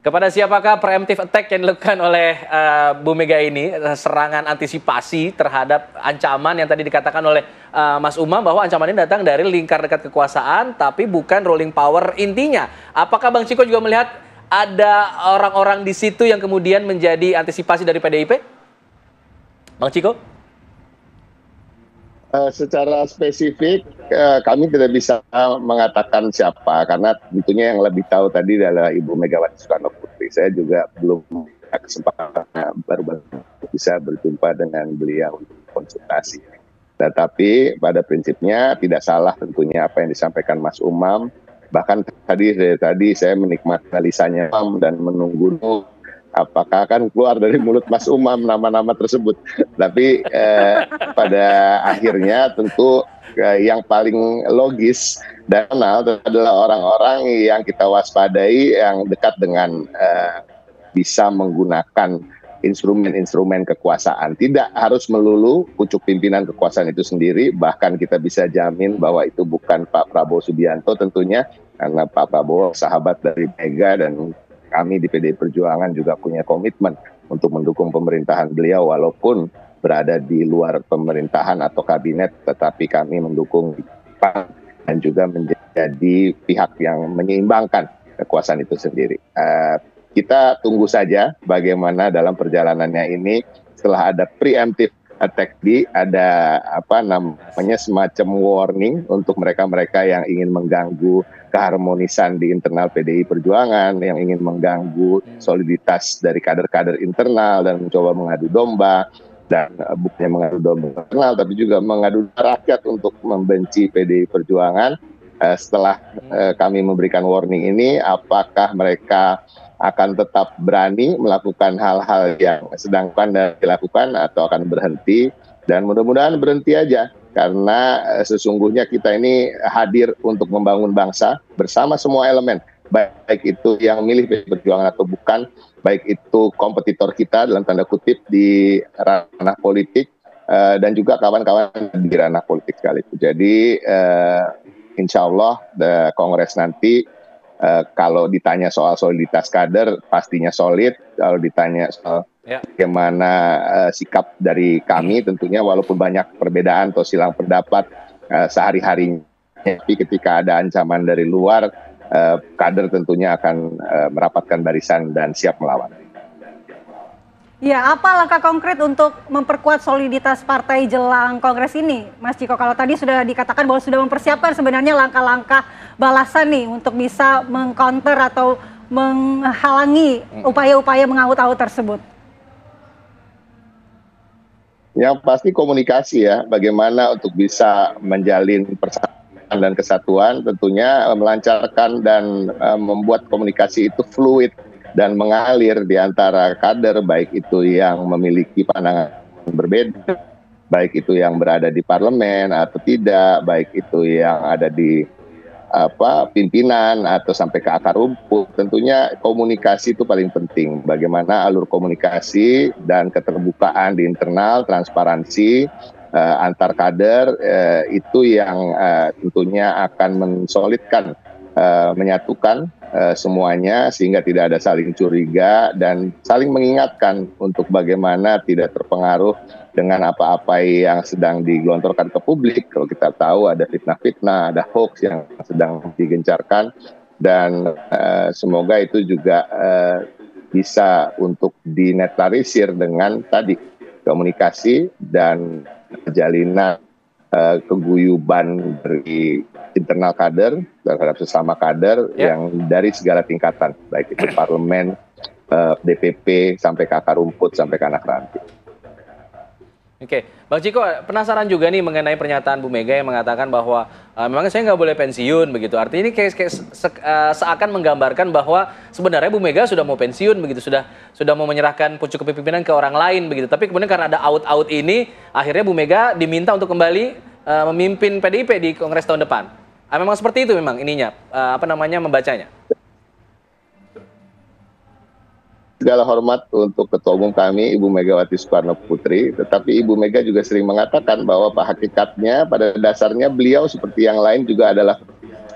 Kepada siapakah preemptive attack yang dilakukan oleh Bu Mega ini, serangan antisipasi terhadap ancaman yang tadi dikatakan oleh Mas Umam bahwa ancaman ini datang dari lingkar dekat kekuasaan, tapi bukan ruling power intinya. Apakah Bang Ciko juga melihat ada orang-orang di situ yang kemudian menjadi antisipasi dari PDIP? Bang Ciko? Secara spesifik kami tidak bisa mengatakan siapa, karena tentunya yang lebih tahu tadi adalah Ibu Megawati Soekarno Putri. Saya juga belum punya kesempatan baru bisa berjumpa dengan beliau untuk konsultasi. Tetapi pada prinsipnya tidak salah tentunya apa yang disampaikan Mas Umam. Bahkan tadi saya menikmati lisannya dan menunggu apakah akan keluar dari mulut Mas Umam nama-nama tersebut. Tapi pada akhirnya tentu yang paling logis dan kenal adalah orang-orang yang kita waspadai yang dekat dengan bisa menggunakan instrumen-instrumen kekuasaan. Tidak harus melulu pucuk pimpinan kekuasaan itu sendiri, bahkan kita bisa jamin bahwa itu bukan Pak Prabowo Subianto tentunya, karena Pak Prabowo sahabat dari Mega dan kami di PDI Perjuangan juga punya komitmen untuk mendukung pemerintahan beliau walaupun berada di luar pemerintahan atau kabinet, tetapi kami mendukung dan juga menjadi pihak yang menyeimbangkan kekuasaan itu sendiri. Kita tunggu saja bagaimana dalam perjalanannya ini setelah ada preemptive attack ada semacam warning untuk mereka-mereka yang ingin mengganggu keharmonisan di internal PDI Perjuangan, yang ingin mengganggu soliditas dari kader-kader internal dan mencoba mengadu domba, dan bukannya mengadu domba internal tapi juga mengadu rakyat untuk membenci PDI Perjuangan. Setelah kami memberikan warning ini, apakah mereka akan tetap berani melakukan hal-hal yang sedang dilakukan atau akan berhenti? Dan mudah-mudahan berhenti aja, karena sesungguhnya kita ini hadir untuk membangun bangsa bersama semua elemen, baik itu yang milih PDI Perjuangan atau bukan, baik itu kompetitor kita dalam tanda kutip di ranah politik dan juga kawan-kawan di ranah politik sekaligus. Jadi insya Allah Kongres nanti kalau ditanya soal soliditas kader pastinya solid. Kalau ditanya soal bagaimana sikap dari kami, tentunya walaupun banyak perbedaan atau silang pendapat sehari-harinya, tapi ketika ada ancaman dari luar, kader tentunya akan merapatkan barisan dan siap melawan. Ya, apa langkah konkret untuk memperkuat soliditas partai jelang Kongres ini, Mas Ciko? Kalau tadi sudah dikatakan bahwa sudah mempersiapkan sebenarnya langkah-langkah balasan nih untuk bisa mengcounter atau menghalangi upaya-upaya mengaut-aut tersebut. Yang pasti komunikasi ya, bagaimana untuk bisa menjalin persatuan dan kesatuan, tentunya melancarkan dan membuat komunikasi itu fluid dan mengalir di antara kader, baik itu yang memiliki pandangan berbeda, baik itu yang berada di parlemen atau tidak, baik itu yang ada di pimpinan atau sampai ke akar rumput. Tentunya komunikasi itu paling penting. Bagaimana alur komunikasi dan keterbukaan di internal, transparansi antar kader, itu yang tentunya akan mensolidkan, menyatukan semuanya sehingga tidak ada saling curiga dan saling mengingatkan untuk bagaimana tidak terpengaruh dengan apa-apa yang sedang digelontorkan ke publik. Kalau kita tahu ada fitnah-fitnah, ada hoax yang sedang digencarkan, dan semoga itu juga bisa untuk dinetralisir dengan tadi komunikasi dan jalinan keguyuban dari internal kader terhadap sesama kader yang dari segala tingkatan, baik itu parlemen, DPP, sampai ke akar rumput, sampai ke anak ranting. Oke, Bang Ciko, penasaran juga nih mengenai pernyataan Bu Mega yang mengatakan bahwa memang saya nggak boleh pensiun begitu. Artinya ini kayak seakan menggambarkan bahwa sebenarnya Bu Mega sudah mau pensiun begitu, sudah mau menyerahkan pucuk kepemimpinan ke orang lain begitu. Tapi kemudian karena ada out-out ini, akhirnya Bu Mega diminta untuk kembali memimpin PDIP di Kongres tahun depan. Memang seperti itu memang ininya, membacanya. Segala hormat untuk Ketua Umum kami, Ibu Megawati Soekarno Putri, tetapi Ibu Mega juga sering mengatakan bahwa hakikatnya pada dasarnya beliau seperti yang lain juga adalah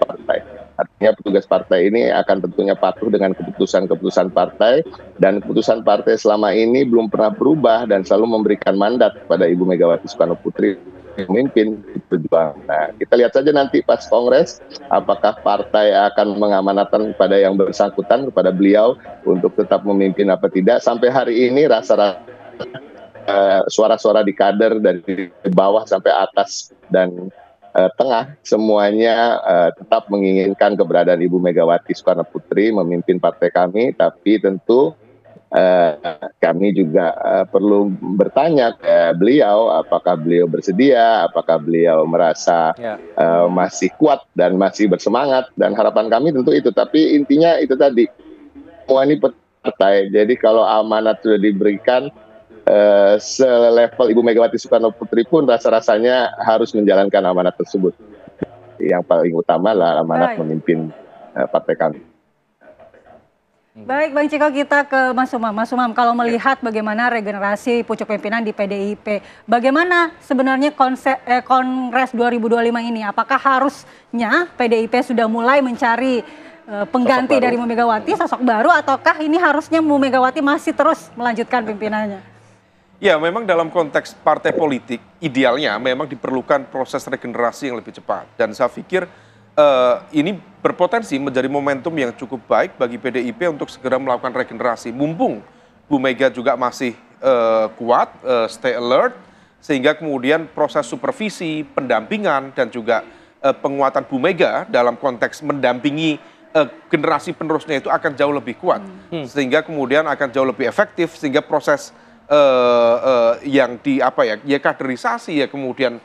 partai. Artinya petugas partai ini akan tentunya patuh dengan keputusan-keputusan partai, dan keputusan partai selama ini belum pernah berubah dan selalu memberikan mandat kepada Ibu Megawati Soekarno Putri memimpin perjuangan. Nah, kita lihat saja nanti pas Kongres, apakah partai akan mengamanatkan kepada yang bersangkutan, kepada beliau untuk tetap memimpin apa tidak. Sampai hari ini rasa-rasa suara-suara di kader dari bawah sampai atas dan tengah semuanya tetap menginginkan keberadaan Ibu Megawati Soekarno Putri memimpin partai kami, tapi tentu kami juga perlu bertanya ke beliau, apakah beliau bersedia, apakah beliau merasa masih kuat dan masih bersemangat, dan harapan kami tentu itu. Tapi intinya itu tadi, semua ini partai, jadi kalau amanat sudah diberikan, selevel Ibu Megawati Soekarno Putri pun rasa-rasanya harus menjalankan amanat tersebut. Yang paling utama lah amanat memimpin partai kami. Baik, Bang Ciko, kita ke Mas Umam. Mas Umam, kalau melihat bagaimana regenerasi pucuk pimpinan di PDIP, bagaimana sebenarnya Kongres 2025 ini? Apakah harusnya PDIP sudah mulai mencari pengganti dari Bu Megawati, sosok baru, ataukah ini harusnya Bu Megawati masih terus melanjutkan pimpinannya? Ya, memang dalam konteks partai politik, idealnya memang diperlukan proses regenerasi yang lebih cepat. Dan saya pikir ini berpotensi menjadi momentum yang cukup baik bagi PDIP untuk segera melakukan regenerasi. Mumpung Bu Mega juga masih kuat, stay alert, sehingga kemudian proses supervisi, pendampingan, dan juga penguatan Bu Mega dalam konteks mendampingi generasi penerusnya itu akan jauh lebih kuat. Sehingga kemudian akan jauh lebih efektif, sehingga proses yang kaderisasi ya, kemudian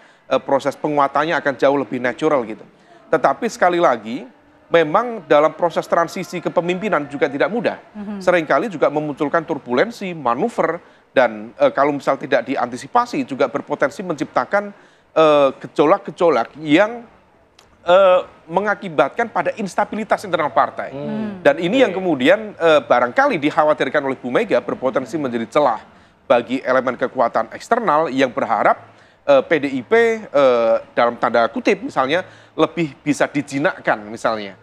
proses penguatannya akan jauh lebih natural gitu. Tetapi sekali lagi, memang dalam proses transisi kepemimpinan juga tidak mudah. Seringkali juga memunculkan turbulensi, manuver, dan kalau misal tidak diantisipasi juga berpotensi menciptakan gejolak-gejolak yang mengakibatkan pada instabilitas internal partai. Dan ini yang kemudian barangkali dikhawatirkan oleh Bu Mega berpotensi menjadi celah bagi elemen kekuatan eksternal yang berharap PDIP dalam tanda kutip misalnya lebih bisa dijinakkan misalnya.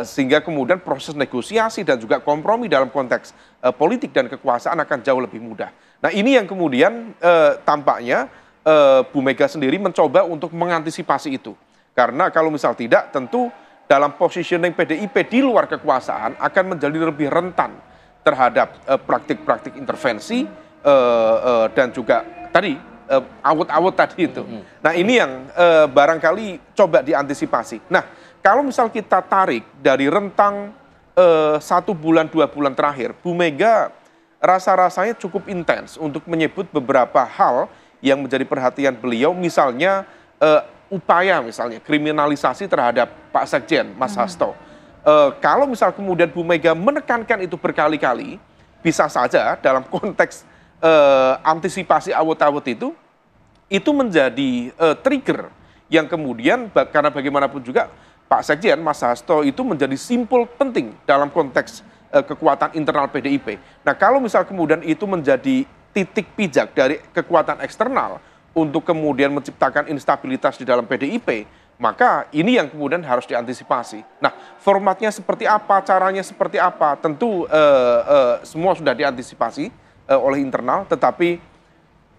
Sehingga kemudian proses negosiasi dan juga kompromi dalam konteks politik dan kekuasaan akan jauh lebih mudah. Nah, ini yang kemudian tampaknya Bu Mega sendiri mencoba untuk mengantisipasi itu. Karena kalau misal tidak, tentu dalam positioning PDIP di luar kekuasaan akan menjadi lebih rentan terhadap praktik-praktik intervensi dan juga tadi awut-awut tadi itu. Nah, ini yang barangkali coba diantisipasi. Nah, kalau misal kita tarik dari rentang 1 bulan, 2 bulan terakhir, Bu Mega rasa-rasanya cukup intens untuk menyebut beberapa hal yang menjadi perhatian beliau, misalnya upaya misalnya kriminalisasi terhadap Pak Sekjen, Mas Hasto. Kalau misal kemudian Bu Mega menekankan itu berkali-kali, bisa saja dalam konteks antisipasi awut-awut itu menjadi trigger yang kemudian karena bagaimanapun juga Pak Sekjen, Mas Hasto itu menjadi simpul penting dalam konteks kekuatan internal PDIP. Nah, kalau misal kemudian itu menjadi titik pijak dari kekuatan eksternal untuk kemudian menciptakan instabilitas di dalam PDIP, maka ini yang kemudian harus diantisipasi. Nah, formatnya seperti apa, caranya seperti apa, tentu semua sudah diantisipasi oleh internal, tetapi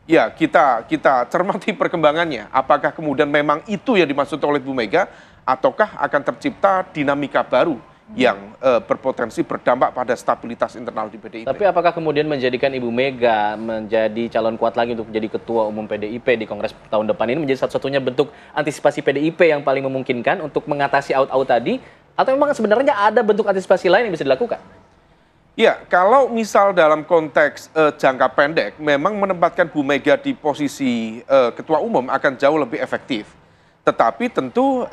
ya kita cermati perkembangannya. Apakah kemudian memang itu yang dimaksud oleh Bu Mega, ataukah akan tercipta dinamika baru yang berpotensi berdampak pada stabilitas internal di PDIP. Tapi apakah kemudian menjadikan Ibu Mega menjadi calon kuat lagi untuk menjadi ketua umum PDIP di Kongres tahun depan ini menjadi satu-satunya bentuk antisipasi PDIP yang paling memungkinkan untuk mengatasi out-out tadi? Atau memang sebenarnya ada bentuk antisipasi lain yang bisa dilakukan? Ya, kalau misal dalam konteks jangka pendek, memang menempatkan Bu Mega di posisi ketua umum akan jauh lebih efektif. Tetapi tentu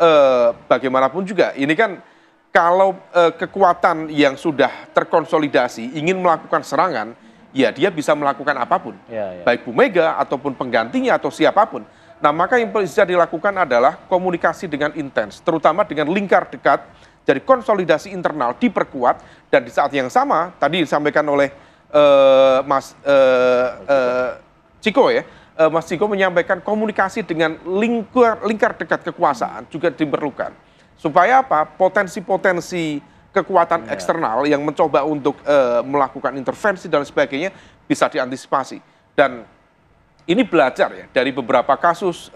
bagaimanapun juga, ini kan kalau kekuatan yang sudah terkonsolidasi ingin melakukan serangan, ya dia bisa melakukan apapun. Baik Bu Mega ataupun penggantinya atau siapapun. Nah, maka yang bisa dilakukan adalah komunikasi dengan intens, terutama dengan lingkar dekat. Jadi konsolidasi internal diperkuat, dan di saat yang sama tadi disampaikan oleh Mas Ciko ya, Mas Ciko menyampaikan komunikasi dengan lingkar dekat kekuasaan juga diperlukan Supaya apa? Potensi-potensi kekuatan eksternal yang mencoba untuk melakukan intervensi dan sebagainya bisa diantisipasi. Dan ini belajar ya dari beberapa kasus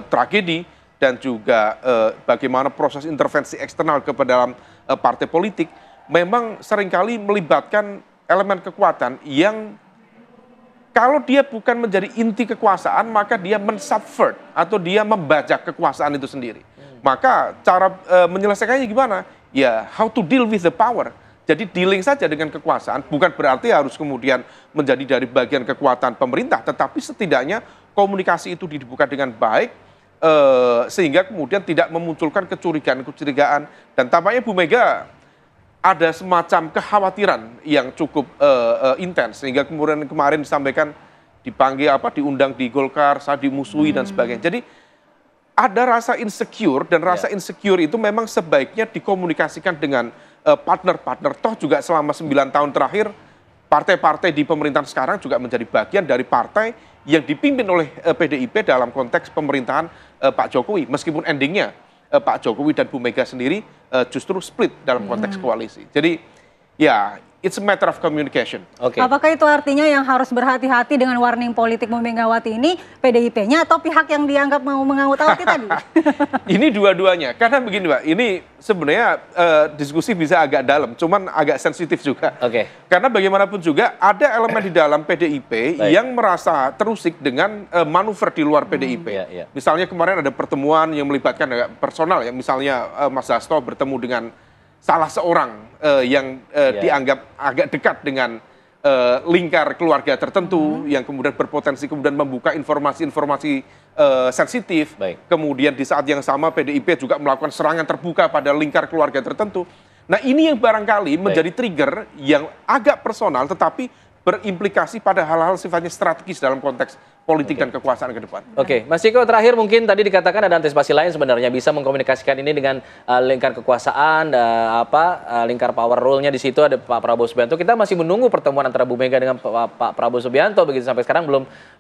tragedi dan juga bagaimana proses intervensi eksternal ke dalam partai politik memang seringkali melibatkan elemen kekuatan yang kalau dia bukan menjadi inti kekuasaan, maka dia mensubvert atau dia membajak kekuasaan itu sendiri. Maka cara menyelesaikannya gimana? Ya, how to deal with the power. Jadi dealing saja dengan kekuasaan, bukan berarti harus kemudian menjadi dari bagian kekuatan pemerintah, tetapi setidaknya komunikasi itu dibuka dengan baik, sehingga kemudian tidak memunculkan kecurigaan-kecurigaan. Dan tampaknya Bu Mega ada semacam kekhawatiran yang cukup intens, sehingga kemudian kemarin disampaikan dipanggil diundang di Golkar, saat dimusuhi dan sebagainya. Jadi ada rasa insecure, dan rasa insecure itu memang sebaiknya dikomunikasikan dengan partner-partner. Toh juga selama 9 tahun terakhir, partai-partai di pemerintahan sekarang juga menjadi bagian dari partai yang dipimpin oleh PDIP dalam konteks pemerintahan Pak Jokowi. Meskipun endingnya Pak Jokowi dan Bu Mega sendiri justru split dalam konteks koalisi. Jadi ya, it's a matter of communication. Apakah itu artinya yang harus berhati-hati dengan warning politik Bu Megawati ini PDIP-nya atau pihak yang dianggap mau mengawut-awuti tadi? Ini dua-duanya. Karena begini Pak, ini sebenarnya diskusi bisa agak dalam, cuman agak sensitif juga. Karena bagaimanapun juga ada elemen di dalam PDIP yang merasa terusik dengan manuver di luar PDIP. Misalnya kemarin ada pertemuan yang melibatkan personal, ya, misalnya Mas Hasto bertemu dengan salah seorang yang dianggap agak dekat dengan lingkar keluarga tertentu yang kemudian berpotensi kemudian membuka informasi-informasi sensitif. Kemudian di saat yang sama PDIP juga melakukan serangan terbuka pada lingkar keluarga tertentu. Nah, ini yang barangkali menjadi trigger yang agak personal tetapi berimplikasi pada hal-hal sifatnya strategis dalam konteks politik dan kekuasaan ke depan. Mas Ciko, terakhir mungkin tadi dikatakan ada antisipasi lain sebenarnya bisa mengkomunikasikan ini dengan lingkar kekuasaan, lingkar power rule-nya di situ ada Pak Prabowo Subianto. Kita masih menunggu pertemuan antara Bu Mega dengan Pak Prabowo Subianto begitu, sampai sekarang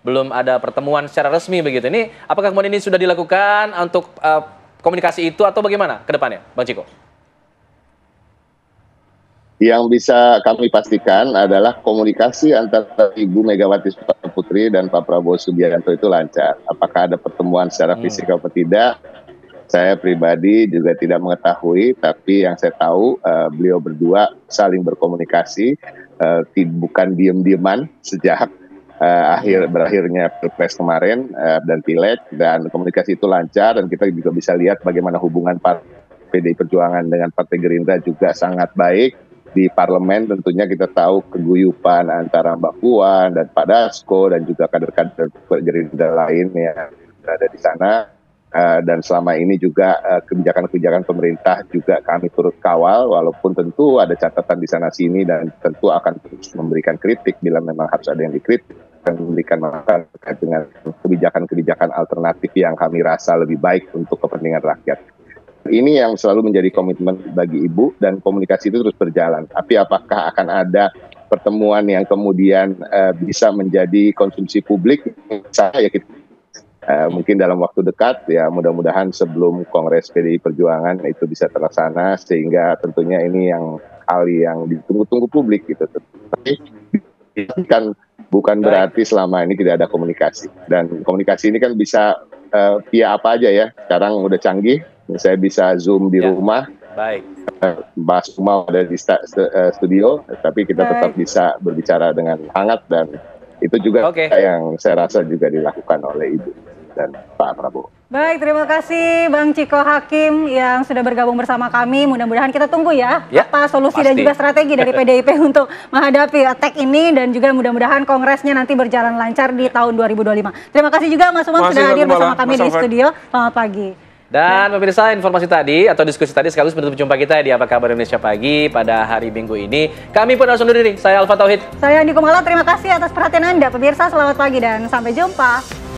belum ada pertemuan secara resmi begitu. Ini apakah kemudian ini sudah dilakukan untuk komunikasi itu atau bagaimana ke depannya, Bang Ciko? Yang bisa kami pastikan adalah komunikasi antara Ibu Megawati Soekarno Putri dan Pak Prabowo Subianto itu lancar. Apakah ada pertemuan secara fisik atau tidak, saya pribadi juga tidak mengetahui, tapi yang saya tahu beliau berdua saling berkomunikasi, bukan diem-dieman sejak berakhirnya Pilpres kemarin dan Pileg, dan komunikasi itu lancar, dan kita juga bisa lihat bagaimana hubungan PDI Perjuangan dengan Partai Gerindra juga sangat baik. Di parlemen tentunya kita tahu keguyupan antara Mbak Puan dan Pak Dasko dan juga kader-kader Gerindra lain yang berada di sana. Dan selama ini juga kebijakan-kebijakan pemerintah juga kami turut kawal, walaupun tentu ada catatan di sana sini dan tentu akan terus memberikan kritik bila memang harus ada yang dikritik, dan memberikan masukan terkait dengan kebijakan-kebijakan alternatif yang kami rasa lebih baik untuk kepentingan rakyat. Ini yang selalu menjadi komitmen bagi Ibu, dan komunikasi itu terus berjalan. Tapi apakah akan ada pertemuan yang kemudian bisa menjadi konsumsi publik? Saya mungkin dalam waktu dekat, ya mudah-mudahan sebelum Kongres PDI Perjuangan itu bisa terlaksana, sehingga tentunya ini yang hal yang ditunggu-tunggu publik gitu. Tapi kan bukan berarti selama ini tidak ada komunikasi. Dan komunikasi ini kan bisa via apa aja ya. Sekarang udah canggih. Saya bisa Zoom di rumah, Mas Umar ada di studio, tapi kita tetap bisa berbicara dengan hangat, dan itu juga yang saya rasa juga dilakukan oleh Ibu dan Pak Prabowo. Baik, terima kasih Bang Ciko Hakim yang sudah bergabung bersama kami. Mudah-mudahan kita tunggu ya apa solusi dan juga strategi dari PDIP untuk menghadapi attack ini, dan juga mudah-mudahan kongresnya nanti berjalan lancar di tahun 2025. Terima kasih juga Mas Umar sudah hadir bersama kami di studio. Selamat pagi. Dan pemirsa, informasi tadi atau diskusi tadi sekaligus menutup jumpa kita di Apa Kabar Indonesia Pagi pada hari Minggu ini. Kami pun harus undur diri. Saya Alfa Tauhid. Saya Andi Kumala. Terima kasih atas perhatian Anda. Pemirsa, selamat pagi dan sampai jumpa.